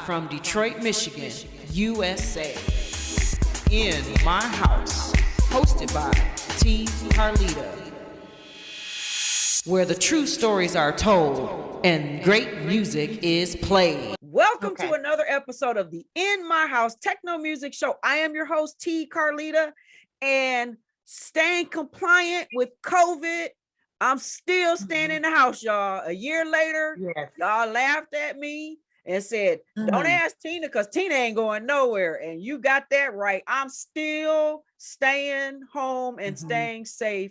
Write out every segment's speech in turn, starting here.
from Detroit, Michigan, USA. In My House, hosted by T. Carlita, where the true stories are told and great music is played. Welcome to another episode of the In My House Techno Music Show. I am your host, T. Carlita, and staying compliant with COVID. I'm still staying in the house, y'all. A year later, y'all laughed at me and said, don't ask Tina because Tina ain't going nowhere. And you got that right. I'm still staying home and staying safe.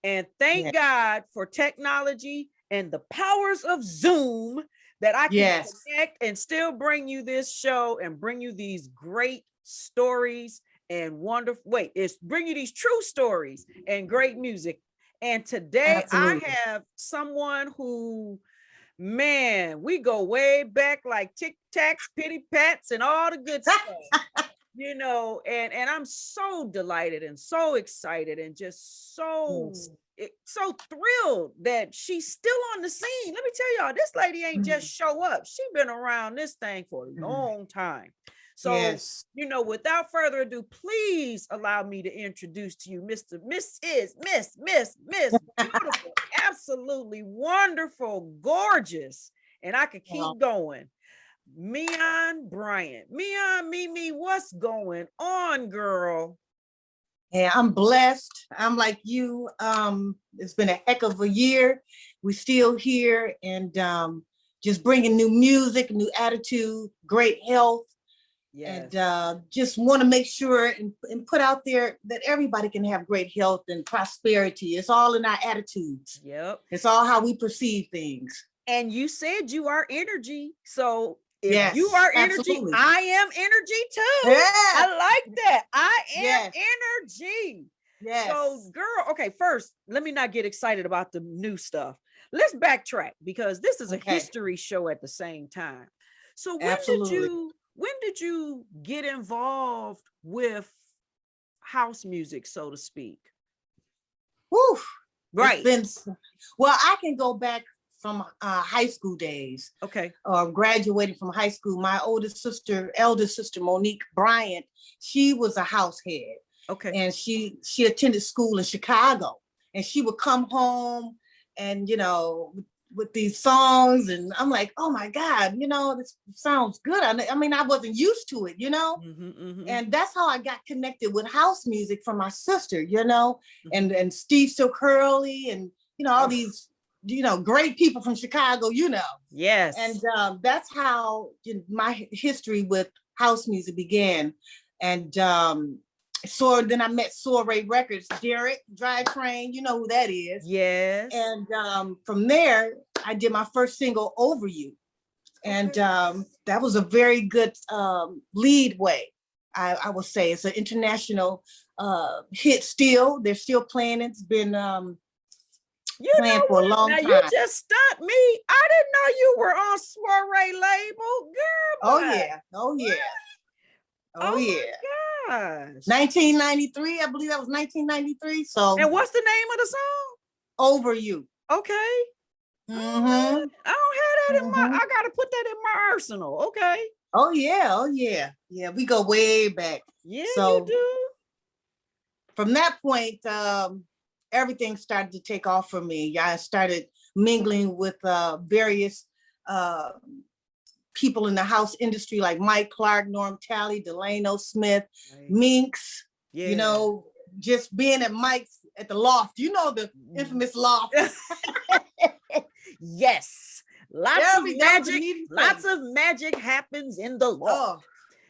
And thank God for technology and the powers of Zoom that I can connect and still bring you this show and bring you these great stories and bring you these true stories and great music. And today I have someone who, man, we go way back like Tic Tacs, Pitty Pats, and all the good stuff, you know, and I'm so delighted and so excited and just so thrilled that she's still on the scene. Let me tell y'all, this lady ain't just show up. She's been around this thing for a long time. So, you know, without further ado, please allow me to introduce to you Miss beautiful, absolutely wonderful, gorgeous, and I could keep going. Miyan Bryant. Miyan, Mimi, what's going on, girl? Yeah, I'm blessed. I'm like you. It's been a heck of a year. We're still here and just bringing new music, new attitude, great health. And just want to make sure and put out there that everybody can have great health and prosperity. It's all in our attitudes. Yep. It's all how we perceive things. And you said you are energy. So if you are energy, I am energy too. Yeah. I like that. I am energy. Yes. So girl, okay, first, let me not get excited about the new stuff. Let's backtrack because this is a history show at the same time. So when did you get involved with house music, so to speak? Woo. Right. Well, I can go back from high school days. Okay. Graduating from high school. My elder sister, Monique Bryant, she was a house head. Okay. And she attended school in Chicago. And she would come home and, you know, with these songs, and I'm like, oh my God, you know, this sounds good. I mean, I wasn't used to it, you know, and that's how I got connected with house music from my sister, you know, and Steve So Curly, and you know, all these, you know, great people from Chicago, you know. Yes. And that's how my history with house music began, and so then I met Soiree Records, Derek Drivetrain, you know who that is. Yes. And from there, I did my first single, Over You. And that was a very good lead way, I would say. It's an international hit still. They're still playing it. It's been playing for a long time. You just stumped me. I didn't know you were on Soiree label. Girl, oh yeah. Oh yeah. Gosh. 1993, I believe that was 1993. So. And what's the name of the song? Over You. Okay. I don't have that in my. I gotta put that in my arsenal. Okay. Oh yeah. Yeah, we go way back. Yeah, so, you do. From that point, everything started to take off for me. I started mingling with various people in the house industry like Mike Clark, Norm Talley, Delano Smith, Minx, you know, just being at Mike's at the loft, you know, the infamous loft. Yes. Lots of magic happens in the loft.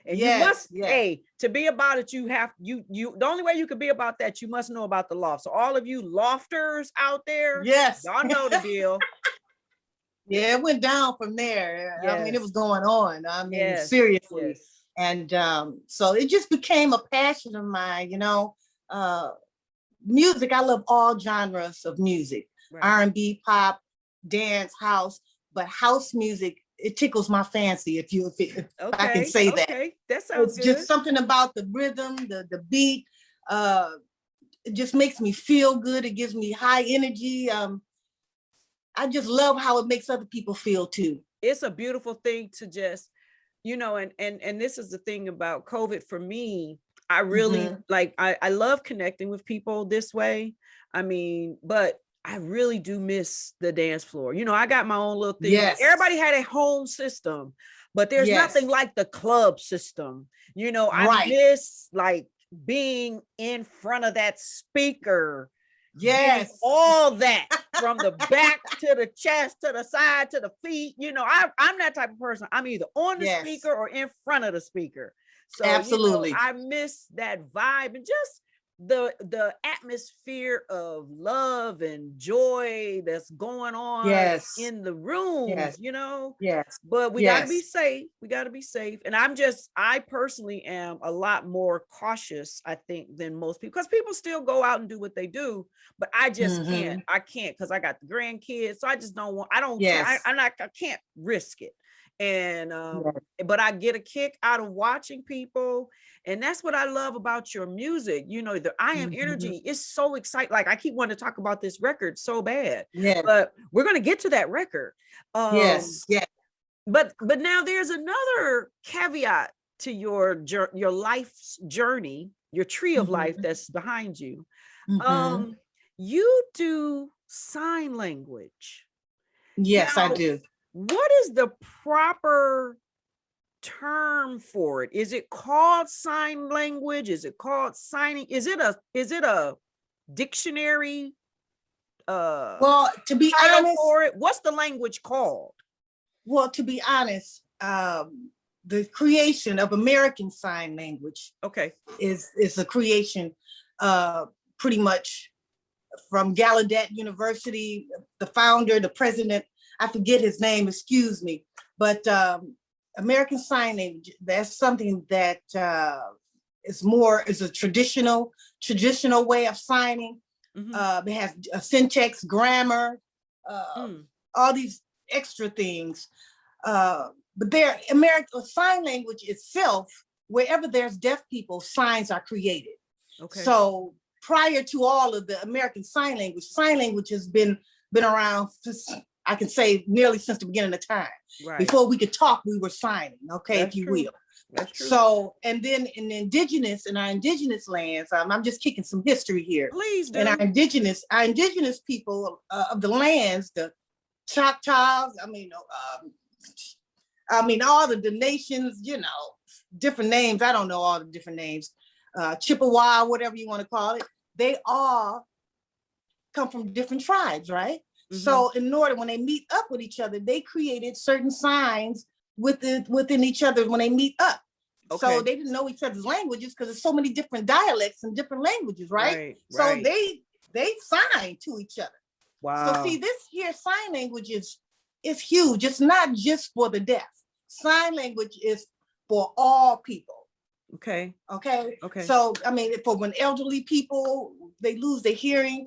And you must, to be about it, the only way you could be about that, you must know about the loft. So all of you lofters out there, y'all know the deal. Yeah, it went down from there. I mean, it was going on. I mean, seriously. And so it just became a passion of mine, you know. Music, I love all genres of music. R&B, pop, dance, house, but house music, it tickles my fancy if I can say that. Okay, that sounds good. It's just something about the rhythm, the beat. It just makes me feel good. It gives me high energy. I just love how it makes other people feel too. It's a beautiful thing to just you know, and this is the thing about COVID for me. I really like, I love connecting with people this way. I mean, but I really do miss the dance floor. You know, I got my own little thing. Yes. Everybody had a home system, but there's nothing like the club system. You know, I miss like being in front of that speaker. Yes. All that from the back to the chest, to the side, to the feet. You know, I'm that type of person. I'm either on the speaker or in front of the speaker. So absolutely, you know, I miss that vibe and just the atmosphere of love and joy that's going on in the rooms, you know. But we got to be safe. We got to be safe. And I personally am a lot more cautious, I think, than most people, because people still go out and do what they do, but I just can't. I can't, because I got the grandkids. So I just don't want, I can't risk it. And but I get a kick out of watching people, and that's what I love about your music. You know, the I Am Energy is so exciting. Like, I keep wanting to talk about this record so bad, but we're going to get to that record. But now there's another caveat to your life's journey, your tree of life that's behind you. You do sign language. Yes, now, I do. What is the proper term for it? Is it called sign language? Is it called signing? Is it a dictionary? Well, to be honest, for it, what's the language called? Well, to be honest, the creation of American Sign Language, is a creation, pretty much from Gallaudet University. The founder, the president, I forget his name, excuse me, but American Sign Language, that's something that is a traditional way of signing. It has a syntax, grammar, all these extra things. But American Sign Language itself, wherever there's deaf people, signs are created. So prior to all of the American Sign Language has been around, I can say, nearly since the beginning of time. Before we could talk, we were signing, if you will. That's true. So, and then in our indigenous lands, I'm just kicking some history here. Please do. And our indigenous people of the lands, the Choctaws, I mean, all the nations, you know, different names. I don't know all the different names. Chippewa, whatever you want to call it. They all come from different tribes, right? So in order, when they meet up with each other, they created certain signs within each other when they meet up. So they didn't know each other's languages because there's so many different dialects and different languages, right? So they sign to each other. Wow. So see, this here sign language is huge. It's not just for the deaf. Sign language is for all people. Okay. So I mean, for when elderly people, they lose their hearing,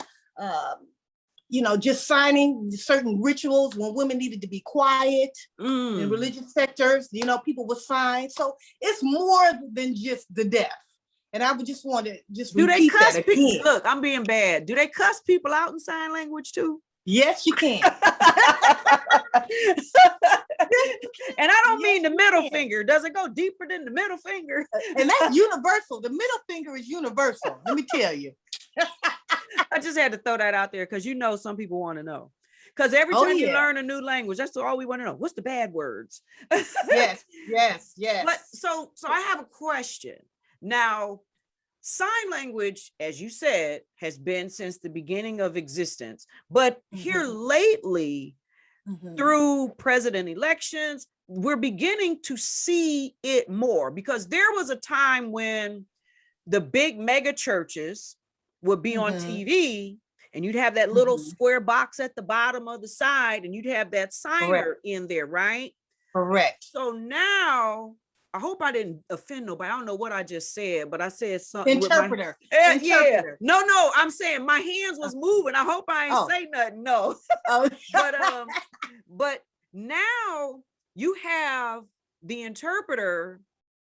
you know, just signing certain rituals when women needed to be quiet in religious sectors, you know, people would sign. So it's more than just the deaf. And I would just want to repeat that again. Look, I'm being bad. Do they cuss people out in sign language too? Yes, you can. And I don't mean the middle finger. Does it go deeper than the middle finger? And that's universal. The middle finger is universal. Let me tell you. I just had to throw that out there because, you know, some people want to know. Because every time you learn a new language, that's all we want to know. What's the bad words? Yes. But so I have a question. Now, sign language, as you said, has been since the beginning of existence. But here lately, through president elections, we're beginning to see it more, because there was a time when the big mega churches would be on TV, and you'd have that little square box at the bottom of the side, and you'd have that signer in there, right? Correct. So now, I hope I didn't offend nobody. I don't know what I just said, but I said something. Interpreter. Yeah. No, I'm saying my hands was moving. I hope I ain't say nothing. No. But now you have the interpreter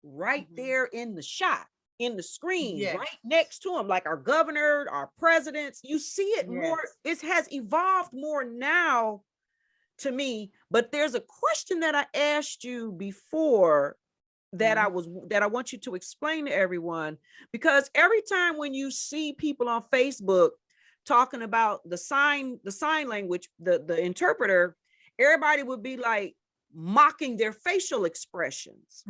right there in the shot, in the screen, right next to him, like our governor, our presidents. You see it more. It has evolved more now to me. But there's a question that I asked you before that I want you to explain to everyone, because every time when you see people on Facebook talking about the sign language, the interpreter, everybody would be like mocking their facial expressions.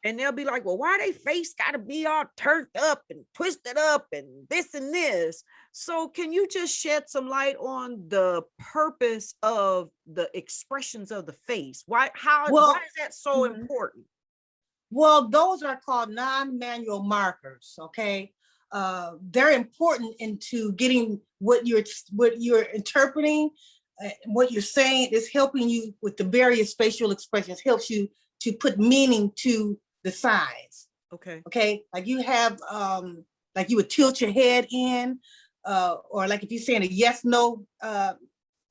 And they'll be like, well, why they face got to be all turned up and twisted up and this and this? So can you just shed some light on the purpose of the expressions of the face? Why is that so important? Well, those are called non-manual markers, okay? They're important into getting what you're interpreting, what you're saying is helping you with the various facial expressions, helps you to put meaning to the signs. Okay. Like you have, like you would tilt your head in, or like if you're saying a yes, no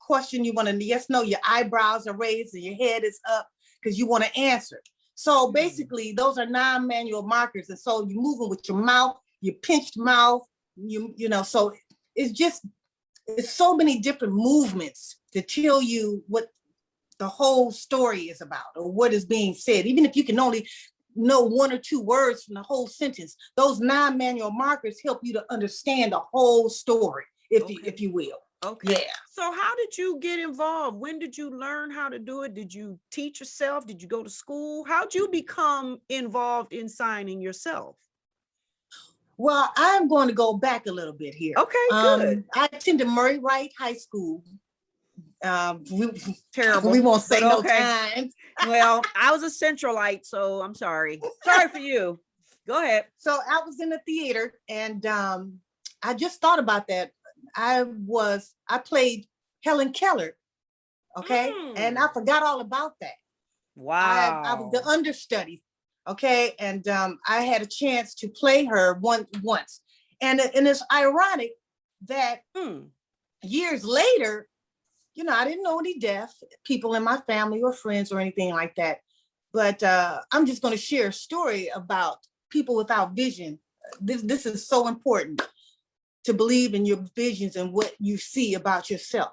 question, you want a yes, no, your eyebrows are raised and your head is up because you want to answer. So basically those are non-manual markers. And so you're moving with your mouth, your pinched mouth, you know, so it's so many different movements to tell you what the whole story is about or what is being said. Even if you can only know one or two words from the whole sentence, those non-manual markers help you to understand the whole story, if you will. Okay. Yeah. So how did you get involved? When did you learn how to do it? Did you teach yourself? Did you go to school? How'd you become involved in signing yourself? Well, I'm going to go back a little bit here. Okay, good. I attended Murray Wright High School. Terrible. We won't say no time. Well, I was a Centralite, so I'm sorry. Sorry for you. Go ahead. So I was in the theater, and I just thought about that. I played Helen Keller, okay, and I forgot all about that. Wow. I was the understudy, okay, and I had a chance to play her once, and it's ironic that years later, you know, I didn't know any deaf people in my family or friends or anything like that. But I'm just going to share a story about people without vision. This is so important to believe in your visions and what you see about yourself.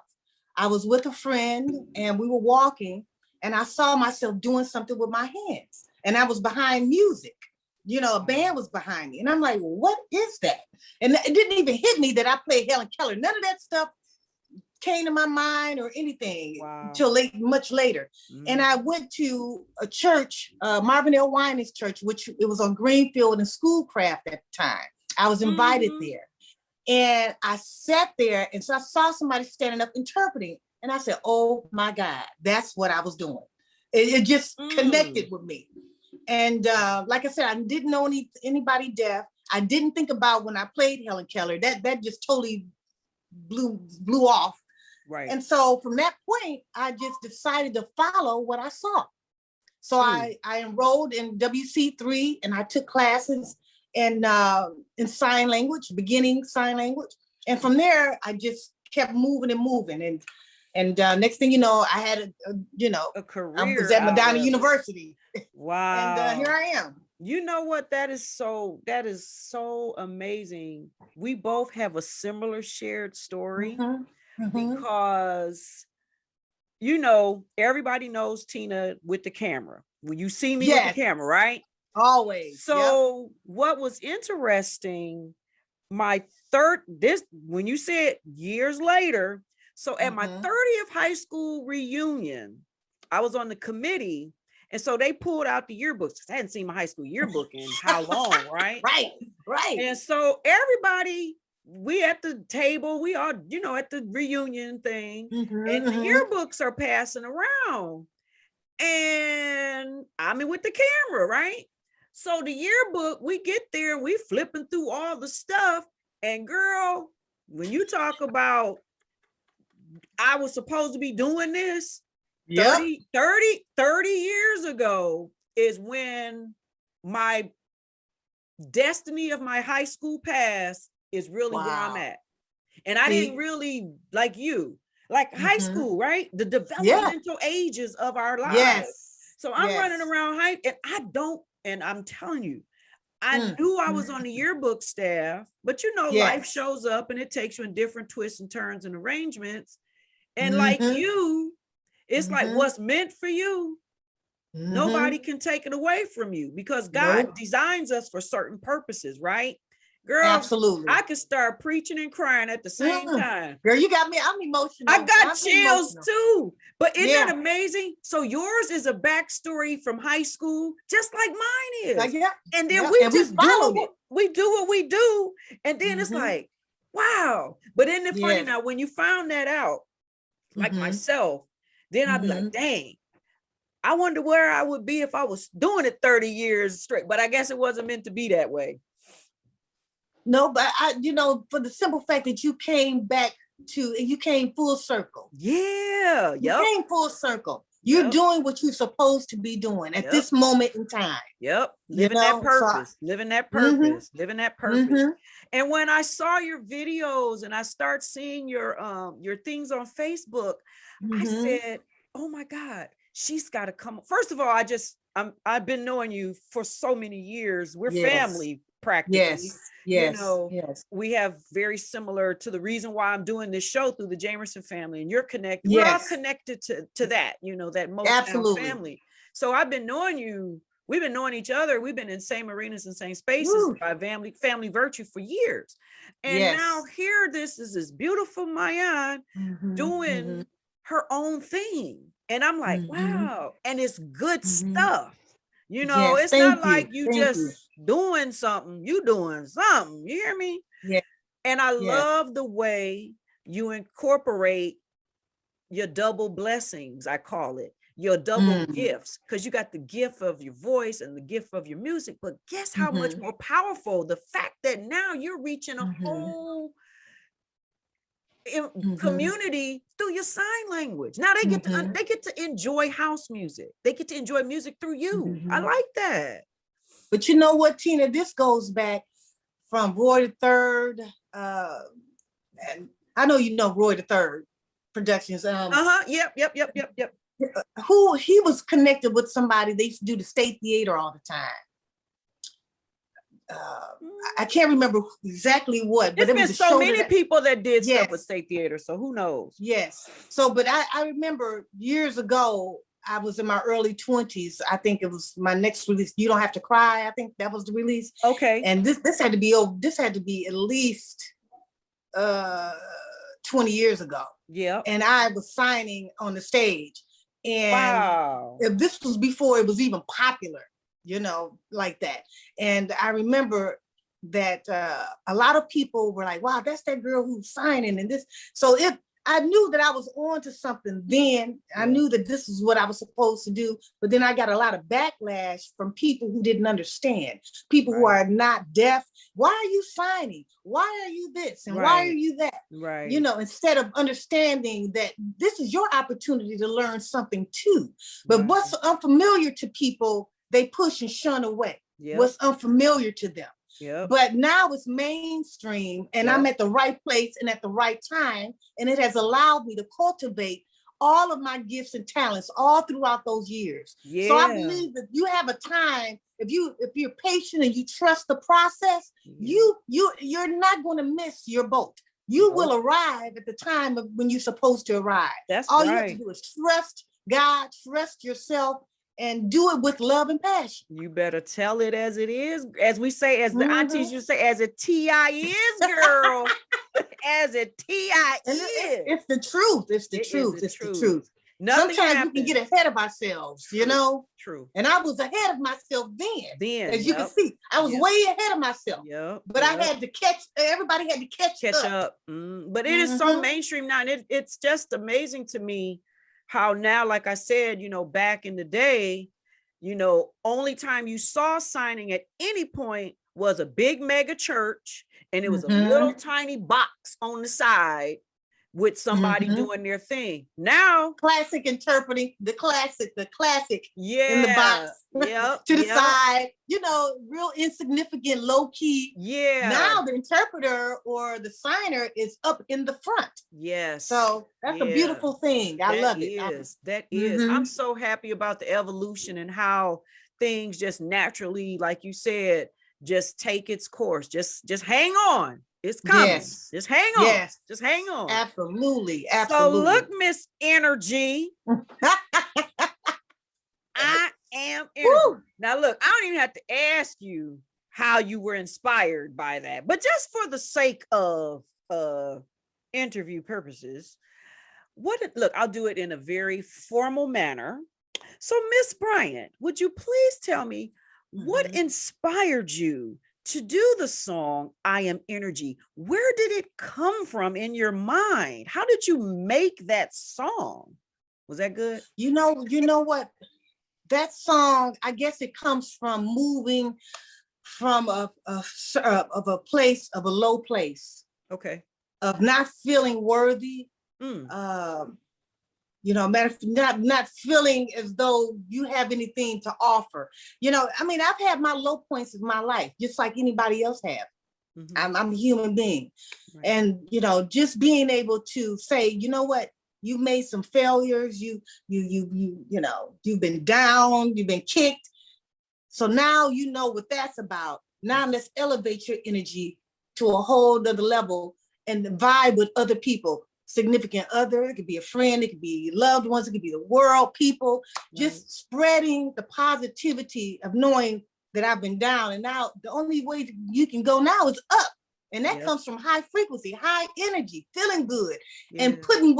I was with a friend and we were walking and I saw myself doing something with my hands and I was behind music. You know, a band was behind me and I'm like, what is that? And it didn't even hit me that I played Helen Keller. None of that stuff came to my mind or anything until much later. And I went to a church, Marvin L. Winans Church, which it was on Greenfield and Schoolcraft at the time. I was invited there. And I sat there and so I saw somebody standing up interpreting. And I said, oh my God, that's what I was doing. It just connected with me. And like I said, I didn't know anybody deaf. I didn't think about when I played Helen Keller, that just totally blew off. Right. And so from that point, I just decided to follow what I saw. So I enrolled in WC3 and I took classes in sign language, beginning sign language. And from there, I just kept moving and moving. And next thing you know, I had a career. I was at Madonna University. Wow. And here I am. You know what? That is so amazing. We both have a similar shared story because, you know, everybody knows Tina with the camera. When you see me with the camera, right? Always. So what was interesting, when you said years later, so at my 30th high school reunion, I was on the committee. And so they pulled out the yearbooks because I hadn't seen my high school yearbook in how long, right? Right. And so everybody, we at the table, we all, you know, at the reunion thing, and the yearbooks are passing around. And I'm in with the camera, right? So the yearbook, we get there and we flipping through all the stuff. And girl, when you talk about, I was supposed to be doing this, 30 years ago is when my destiny of my high school past is really where I'm at. And I didn't really, like high school, right? The developmental ages of our lives. So I'm running around and I'm telling you, I knew I was on the yearbook staff, but you know, life shows up and it takes you in different twists and turns and arrangements. And like you, It's like what's meant for you, nobody can take it away from you, because God designs us for certain purposes, right? Girl, absolutely. I could start preaching and crying at the same time. Girl, you got me. I'm emotional. I got chills too. But isn't that amazing? So yours is a backstory from high school, just like mine is. And then we just we do what we do. And then it's like, wow. But isn't it funny now, when you found that out, like myself, then I'd be like, dang, I wonder where I would be if I was doing it 30 years straight. But I guess it wasn't meant to be that way. No, but for the simple fact that you came full circle. Yeah. You came full circle. You're doing what you're supposed to be doing at this moment in time. Living that purpose, living that purpose, living that purpose. And when I saw your videos and I start seeing your things on Facebook, I said, oh my God, she's got to come. First of all, I've been knowing you for so many years. We're family practically. We have very similar to the reason why I'm doing this show through the Jamerson family, and you're connected. We're all connected to that, that Motown family. So I've been knowing you. We've been knowing each other. We've been in same arenas and same spaces by family virtue for years. And now here, this is this beautiful Miyan doing her own thing. And I'm like, wow. And it's good stuff. It's not like you just doing something. You doing something. You hear me? Yeah. And I love the way you incorporate your double blessings, I call it. Your double gifts, because you got the gift of your voice and the gift of your music. But guess how much more powerful the fact that now you're reaching a whole community through your sign language. Now they get to enjoy house music. They get to enjoy music through you. I like that. But you know what, Tina? This goes back from Roy III. And I know you know Roy III Productions. Yep. Who he was connected with somebody. They used to do the State Theater all the time. I can't remember exactly what, but there's been so many people that did stuff with State Theater, so who knows? Yes. So, but I remember years ago, I was in my early 20s. I think it was my next release, You Don't Have to Cry. I think that was the release. Okay. And this had to be at least 20 years ago. Yeah. And I was signing on the stage. And if this was before it was even popular, like that. And I remember that a lot of people were like, wow, that's that girl who's signing and this. So I knew that I was on to something then. I knew that this is what I was supposed to do. But then I got a lot of backlash from people who didn't understand, people who are not deaf. Why are you signing? Why are you this? And why are you that? Right. Instead of understanding that this is your opportunity to learn something too. But what's unfamiliar to people, they push and shun away. What's unfamiliar to them. But now it's mainstream, and I'm at the right place and at the right time, and it has allowed me to cultivate all of my gifts and talents all throughout those years. So I believe that you have a time, if you're patient and you trust the process, you're not going to miss your boat. You will arrive at the time of when you're supposed to arrive. That's all you have to do is trust God, trust yourself, and do it with love and passion. You better tell it as it is. As we say, as the aunties used to say, as a T.I. is, girl. As a T.I. is. It's the truth. It's the truth. Sometimes we can get ahead of ourselves, True. And I was ahead of myself then. As you can see, I was way ahead of myself. But I had to everybody had to catch up. But it is so mainstream now. And it's just amazing to me how now, like I said, back in the day, only time you saw signing at any point was a big mega church, and it was a little tiny box on the side with somebody doing their thing. Now, classic interpreting the classic in the box to the side, real insignificant, low key. Now the interpreter or the signer is up in the front. So that's a beautiful thing. I love it. That is. I'm so happy about the evolution and how things just naturally, like you said, just take its course. Just hang on. It's coming. Yes. Just hang on. Yes. Just hang on. Absolutely. So look, Miss Energy. I am energy. Woo. Now look, I don't even have to ask you how you were inspired by that, but just for the sake of interview purposes, look, I'll do it in a very formal manner. So Miss Bryant, would you please tell me what inspired you to do the song I Am Energy? Where did it come from in your mind? How did you make that song? Was that good? You know what? That song, I guess it comes from moving from a place, of a low place. Okay. Of not feeling worthy. Not feeling as though you have anything to offer. I mean, I've had my low points of my life, just like anybody else have. I'm a human being. Right. And, just being able to say, you know what, you made some failures, you've been down, you've been kicked. So now you know what that's about. Now let's elevate your energy to a whole other level and vibe with other people. Significant other, it could be a friend, it could be loved ones, it could be the world, people, just spreading the positivity of knowing that I've been down. And now the only way you can go now is up. And that comes from high frequency, high energy, feeling good, and putting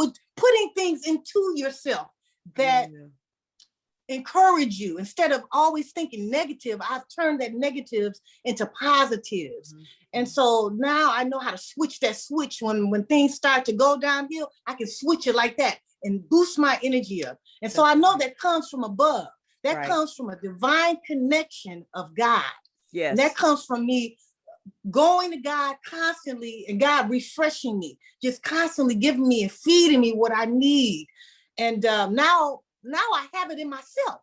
things into yourself that encourage you. Instead of always thinking negative, I've turned that negatives into positives. And so now I know how to switch that switch when things start to go downhill. I can switch it like that and boost my energy up. And so I know that comes from above. That comes from a divine connection of God. Yes. And that comes from me going to God constantly and God refreshing me, just constantly giving me and feeding me what I need. And now I have it in myself.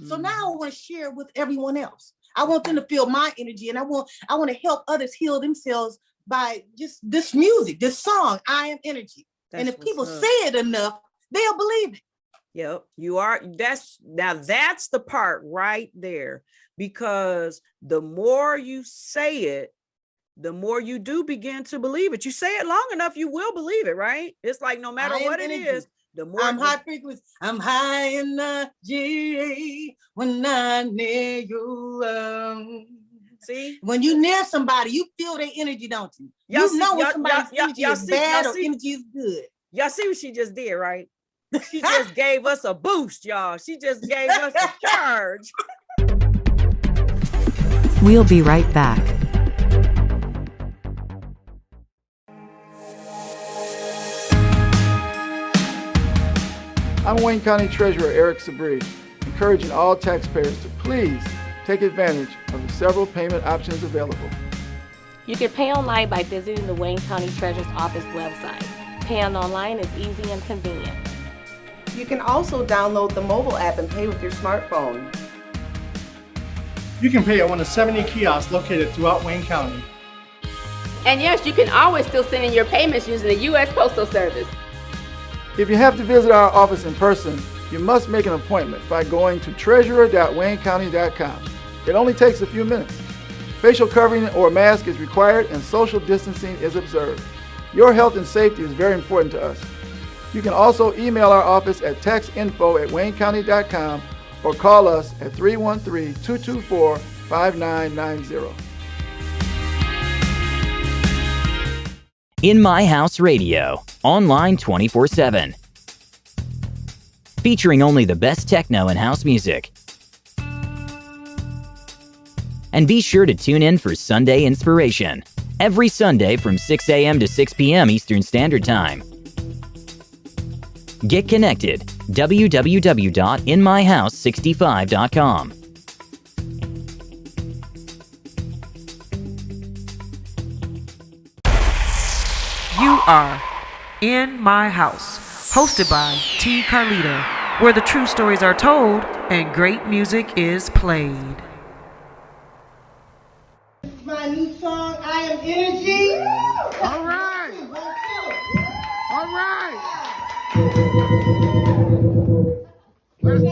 So now I want to share it with everyone else. I want them to feel my energy, and I want to help others heal themselves by just this music, this song, I Am Energy. And if people say it enough, they'll believe it. Yep, you are. That's the part right there, because the more you say it, the more you do begin to believe it. You say it long enough, you will believe it, right? It's like no matter what it is, the more I'm high frequency, I'm high energy when I'm near you. See, when you near somebody, you feel their energy, don't you? You know when somebody's energy is bad or energy is good. Y'all see what she just did, right? She just gave us a boost, y'all. She just gave us a charge. We'll be right back. I'm Wayne County Treasurer Eric Sabri, encouraging all taxpayers to please take advantage of the several payment options available. You can pay online by visiting the Wayne County Treasurer's Office website. Paying online is easy and convenient. You can also download the mobile app and pay with your smartphone. You can pay at one of 70 kiosks located throughout Wayne County. And yes, you can always still send in your payments using the U.S. Postal Service. If you have to visit our office in person, you must make an appointment by going to treasurer.waynecounty.com. It only takes a few minutes. Facial covering or mask is required and social distancing is observed. Your health and safety is very important to us. You can also email our office at taxinfo@waynecounty.com or call us at 313-224-5990. In My House Radio, online 24/7. Featuring only the best techno and house music. And be sure to tune in for Sunday Inspiration, every Sunday from 6 a.m. to 6 p.m. Eastern Standard Time. Get connected, www.inmyhouse65.com. You are In My House, hosted by T. Carlita, where the true stories are told and great music is played. This is my new song, I Am Energy. All right. All right. Let's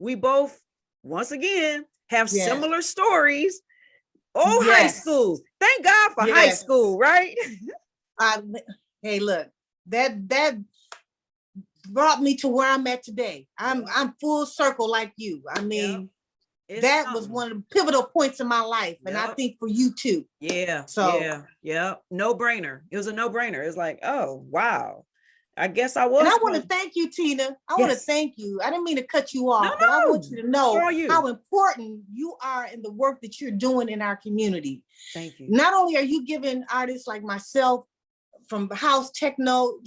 we both, once again, have similar stories. Oh, high school. Thank God for high school, right? Hey, look, that brought me to where I'm at today. I'm full circle like you. I mean, that was one of the pivotal points in my life, and I think for you too. Yeah. So no brainer. It was a no brainer. It's like, oh wow, I guess I was. And I want to thank you, Tina. I want to thank you. I didn't mean to cut you off, but I want you to know how important you are in the work that you're doing in our community. Thank you. Not only are you giving artists like myself from house techno,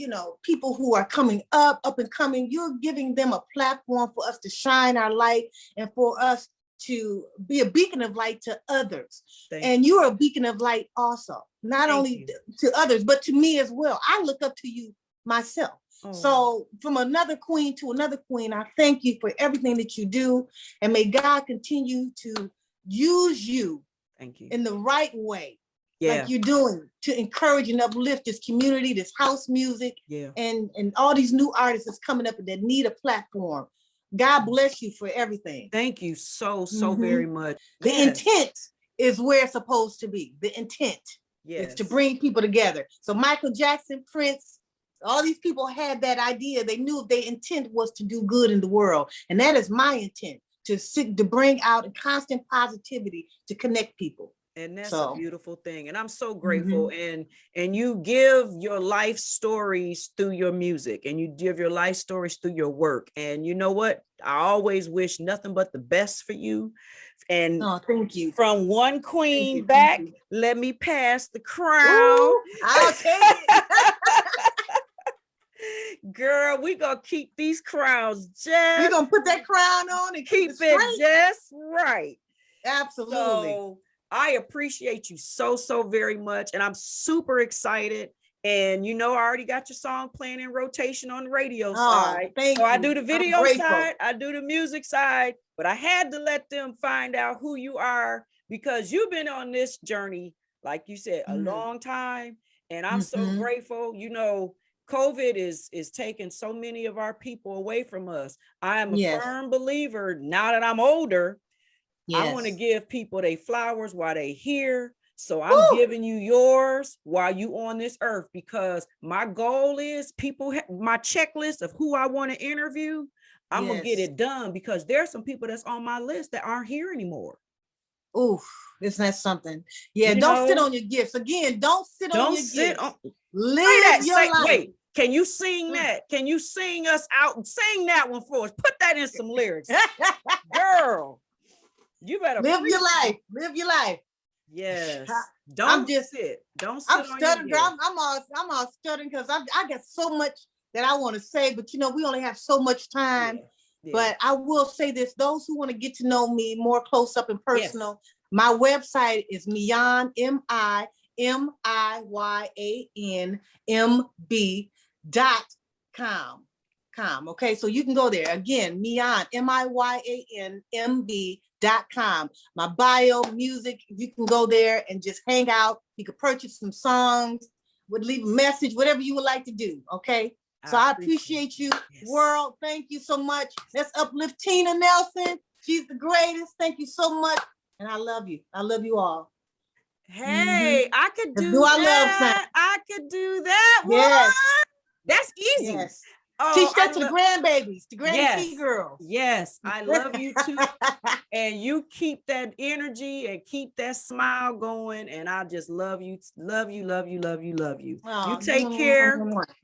people who are coming up and coming, you're giving them a platform for us to shine our light and for us to be a beacon of light to others. And you're a beacon of light also, not only to others, but to me as well. I look up to you myself. So from another queen to another queen, I thank you for everything that you do, and may God continue to use you in the right way, like you're doing, to encourage and uplift this community, this house music, and all these new artists that's coming up that need a platform. God bless you for everything. Thank you so very much. The intent is where it's supposed to be. The intent is to bring people together. So Michael Jackson, Prince, all these people had that idea. They knew their intent was to do good in the world. And that is my intent, to bring out a constant positivity, to connect people. And that's a beautiful thing. And I'm so grateful. And you give your life stories through your music, and you give your life stories through your work. And you know what? I always wish nothing but the best for you. And thank you. From one queen back, let me pass the crown. Ooh, I'll take it. Girl, we gonna keep these crowns we're gonna put that crown on and keep it just right. Absolutely. So I appreciate you so very much, and I'm super excited. And I already got your song playing in rotation on the radio side. So I do the video side, I do the music side, but I had to let them find out who you are, because you've been on this journey, like you said, a long time. And I'm so grateful. COVID is taking so many of our people away from us. I am a firm believer, now that I'm older, I want to give people their flowers while they here. So I'm giving you yours while you on this earth, because my goal is my checklist of who I want to interview. I'm going to get it done, because there's some people that's on my list that aren't here anymore. Oof, isn't that something? Yeah, don't sit on your gifts. Again, don't sit on your gifts. Live your life. Wait, can you sing that? Can you sing us out and sing that one for us? Put that in some lyrics. Girl, you better live your life. Live your life. Yes. Don't sit. Don't sit. I'm stuttering. I'm all stuttering because I got so much that I want to say, but we only have so much time. But I will say this: those who want to get to know me more close up and personal, my website is Miyan MIYANMB.com. Okay, so you can go there again. Miyan MIYANMB.com. My bio, music, you can go there and just hang out. You can purchase some songs, would leave a message, whatever you would like to do. Okay. So I appreciate you, world. Thank you so much. Let's uplift Tina Nelson. She's the greatest. Thank you so much. And I love you. I love you all. Hey, I could do that. I could do that. Yes. What? That's easy. Yes. Teach that to the grandbabies, the grandkey girls. Yes, I love you too. And you keep that energy and keep that smile going. And I just love you, love you, love you, love you, love you. You take care.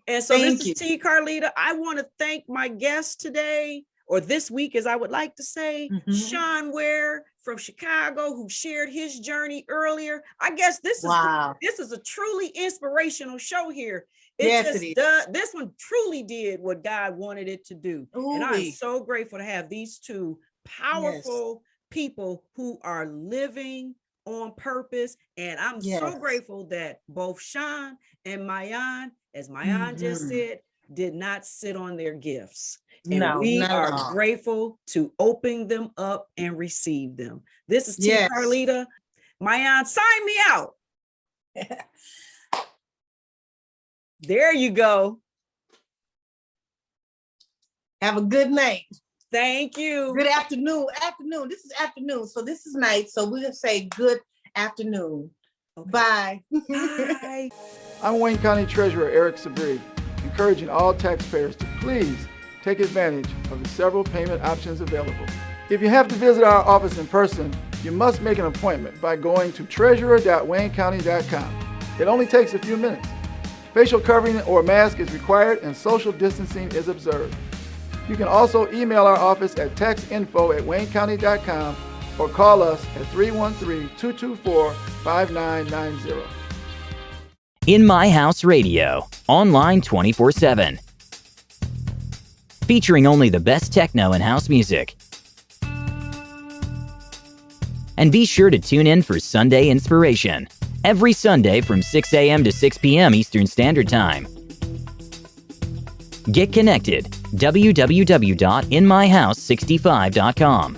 And so this is T. Carlita. I want to thank my guest today, or this week, as I would like to say, Sean Ware from Chicago, who shared his journey earlier. I guess this is a truly inspirational show here. This one truly did what God wanted it to do. And I'm so grateful to have these two powerful people who are living on purpose. And I'm so grateful that both Sean and Miyan, as Miyan just said, did not sit on their gifts. And we are grateful to open them up and receive them. This is T. Carlita. Miyan, sign me out. There you go. Have a good night. Thank you. Good afternoon. Afternoon. This is afternoon. So this is night. So we'll say good afternoon. Okay. Bye. Bye. I'm Wayne County Treasurer Eric Sabri, encouraging all taxpayers to please take advantage of the several payment options available. If you have to visit our office in person, you must make an appointment by going to treasurer.waynecounty.com. It only takes a few minutes. Facial covering or mask is required and social distancing is observed. You can also email our office at taxinfo@waynecounty.com or call us at 313-224-5990. In My House Radio, online 24/7. Featuring only the best techno and house music. And be sure to tune in for Sunday Inspiration, every Sunday from 6 a.m. to 6 p.m. Eastern Standard Time. Get connected, www.inmyhouse65.com.